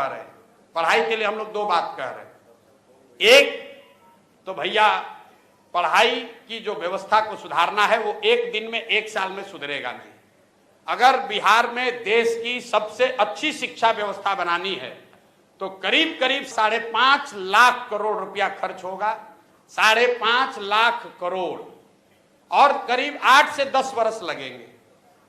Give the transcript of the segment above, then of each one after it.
रहे हैं। पढ़ाई के लिए हम लोग दो बात कह रहे हैं। एक तो भैया पढ़ाई की जो व्यवस्था को सुधारना है वो एक दिन में, एक साल में सुधरेगा नहीं। अगर बिहार में देश की सबसे अच्छी शिक्षा व्यवस्था बनानी है तो करीब करीब 5.5 लाख करोड़ रुपया खर्च होगा। 5.5 लाख करोड़ और करीब 8 से 10 वर्ष लगेंगे।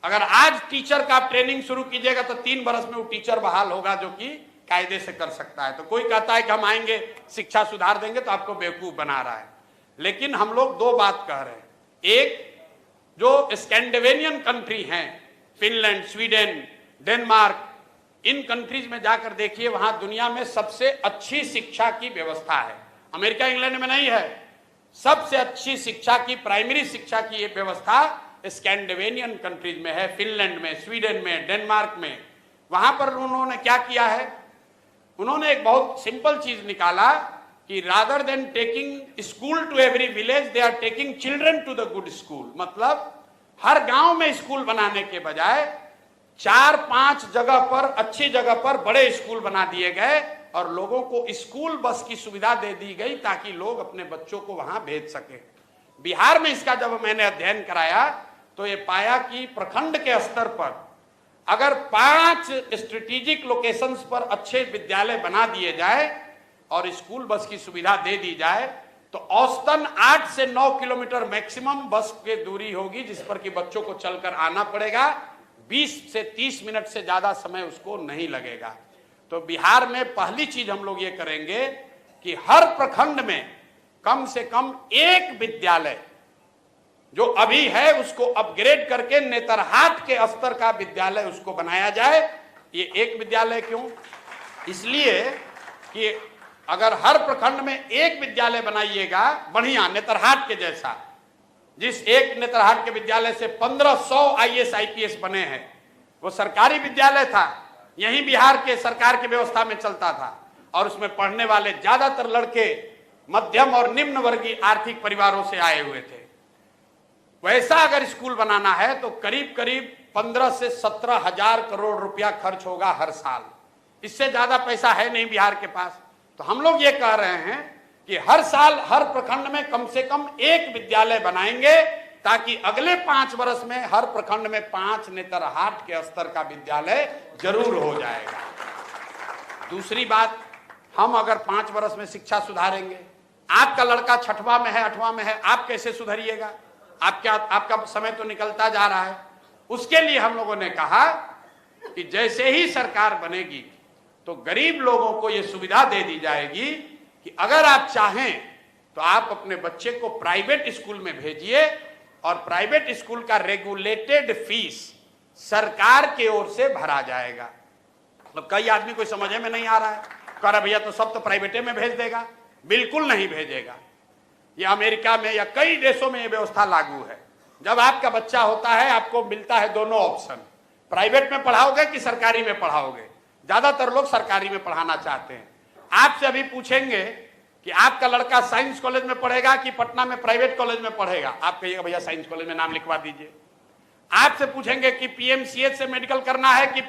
अगर आज टीचर का आप ट्रेनिंग शुरू कीजिएगा तो 3 वर्ष में वो टीचर बहाल होगा जो कि कायदे से कर सकता है। तो कोई कहता है कि हम आएंगे शिक्षा सुधार देंगे तो आपको बेवकूफ बना रहा है। लेकिन हम लोग दो बात कह रहे हैं। एक, जो स्कैंडिनेवियन कंट्री हैं, फिनलैंड, स्वीडन, डेनमार्क, इन कंट्रीज में जाकर देखिए, वहां दुनिया में सबसे अच्छी शिक्षा की व्यवस्था है। अमेरिका इंग्लैंड में नहीं है। सबसे अच्छी शिक्षा की, प्राइमरी शिक्षा की ये व्यवस्था स्कैंडिनेवियन कंट्रीज में है, फिनलैंड में, स्वीडन में, डेनमार्क में। वहां पर उन्होंने क्या किया है, उन्होंने एक बहुत सिंपल चीज निकाला कि rather than taking school to every village, they are taking children to the good school. मतलब हर गांव में स्कूल बनाने के बजाय 4-5 जगह पर, अच्छी जगह पर बड़े स्कूल बना दिए गए और लोगों को स्कूल बस की सुविधा दे दी गई ताकि लोग अपने बच्चों को वहां भेज सके। बिहार में इसका जब मैंने अध्ययन कराया तो ये पाया कि प्रखंड के स्तर पर अगर 5 स्ट्रेटेजिक लोकेशंस पर अच्छे विद्यालय बना दिए जाए और स्कूल बस की सुविधा दे दी जाए तो औसतन 8 से 9 किलोमीटर मैक्सिमम बस की दूरी होगी, जिस पर कि बच्चों को चलकर आना पड़ेगा। 20 से 30 मिनट से ज्यादा समय उसको नहीं लगेगा। तो बिहार में पहली चीज हम लोग ये करेंगे कि हर प्रखंड में कम से कम एक विद्यालय जो अभी है उसको अपग्रेड करके नेतरहाट के स्तर का विद्यालय उसको बनाया जाए। ये एक विद्यालय क्यों? इसलिए कि अगर हर प्रखंड में एक विद्यालय बनाइएगा बढ़िया, नेतरहाट के जैसा, जिस एक नेतरहाट के विद्यालय से 1500 IAS IPS बने हैं, वो सरकारी विद्यालय था, यही बिहार के सरकार की व्यवस्था में चलता था और उसमें पढ़ने वाले ज्यादातर लड़के मध्यम और निम्न वर्गीय आर्थिक परिवारों से आए हुए थे। वैसा अगर स्कूल बनाना है तो करीब करीब 15 से 17 हजार करोड़ रुपया खर्च होगा हर साल। इससे ज्यादा पैसा है नहीं बिहार के पास। तो हम लोग ये कह रहे हैं कि हर साल हर प्रखंड में कम से कम एक विद्यालय बनाएंगे ताकि अगले 5 वर्ष में हर प्रखंड में 5 नेतरहाट के स्तर का विद्यालय जरूर हो जाएगा। दूसरी बात, हम अगर 5 वर्ष में शिक्षा सुधारेंगे, आपका लड़का 6वां में है, 8वां में है, आप कैसे सुधरिएगा? आपका समय तो निकलता जा रहा है। उसके लिए हम लोगों ने कहा कि जैसे ही सरकार बनेगी तो गरीब लोगों को यह सुविधा दे दी जाएगी कि अगर आप चाहें तो आप अपने बच्चे को प्राइवेट स्कूल में भेजिए और प्राइवेट स्कूल का रेगुलेटेड फीस सरकार की ओर से भरा जाएगा। मतलब कई आदमी कोई समझ में नहीं आ रहा है, कह रहा भैया तो सब तो प्राइवेटे में भेज देगा। बिल्कुल नहीं भेजेगा। ये अमेरिका में या कई देशों में ये व्यवस्था लागू है। जब आपका बच्चा होता है आपको मिलता है दोनों ऑप्शन, प्राइवेट में पढ़ाओगे कि सरकारी में पढ़ाओगे। ज्यादातर लोग सरकारी में पढ़ाना चाहते हैं। आपसे अभी पूछेंगे कि आपका लड़का साइंस कॉलेज में पढ़ेगा कि पटना में प्राइवेट कॉलेज में पढ़ेगा, आप कहिएगा भैया साइंस कॉलेज में नाम लिखवा दीजिए। आपसे पूछेंगे कि PMCH से मेडिकल करना है कि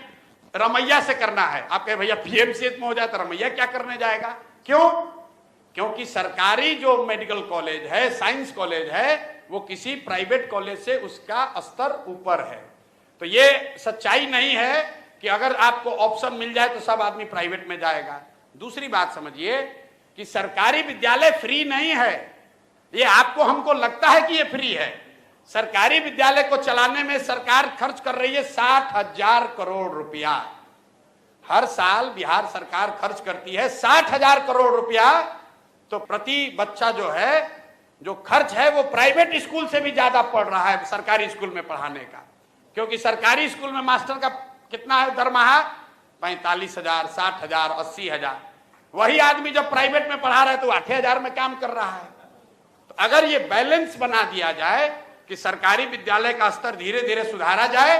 रमैया से करना है, आप कहे भैया PMCH में हो जाए तो रमैया क्या करने जाएगा। क्यों? क्योंकि सरकारी जो मेडिकल कॉलेज है, साइंस कॉलेज है, वो किसी प्राइवेट कॉलेज से उसका स्तर ऊपर है। तो ये सच्चाई नहीं है कि अगर आपको ऑप्शन मिल जाए तो सब आदमी प्राइवेट में जाएगा। दूसरी बात समझिए कि सरकारी विद्यालय फ्री नहीं है। ये आपको हमको लगता है कि ये फ्री है। सरकारी विद्यालय को चलाने में सरकार खर्च कर रही है 60,000 करोड़ रुपया। हर साल बिहार सरकार खर्च करती है 60,000 करोड़ रुपया। तो प्रति बच्चा जो है, जो खर्च है वो प्राइवेट स्कूल से भी ज्यादा पड़ रहा है सरकारी स्कूल में पढ़ाने का। क्योंकि सरकारी स्कूल में मास्टर का कितना है दरमाहा? 45,000, 60,000, 80,000। वही आदमी जब प्राइवेट में पढ़ा रहा है तो 8,000 में काम कर रहा है। तो अगर ये बैलेंस बना दिया जाए कि सरकारी विद्यालय का स्तर धीरे धीरे सुधारा जाए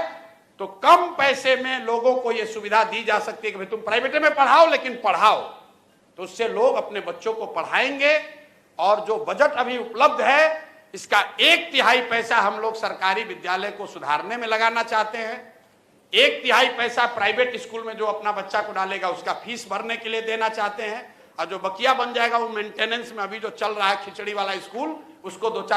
तो कम पैसे में लोगों को यह सुविधा दी जा सकती है कि भाई तुम प्राइवेट में पढ़ाओ लेकिन पढ़ाओ। तो उससे लोग अपने बच्चों को पढ़ाएंगे। और जो बजट अभी उपलब्ध है इसका 1/3 पैसा हम लोग सरकारी विद्यालय को सुधारने में लगाना चाहते हैं। 1/3 पैसा प्राइवेट स्कूल में जो अपना बच्चा को डालेगा उसका फीस भरने के लिए देना चाहते हैं, और जो बकिया बन जाएगा वो मेंटेनेंस में, अभी जो चल रहा है खिचड़ी वाला स्कूल, उसको 2-4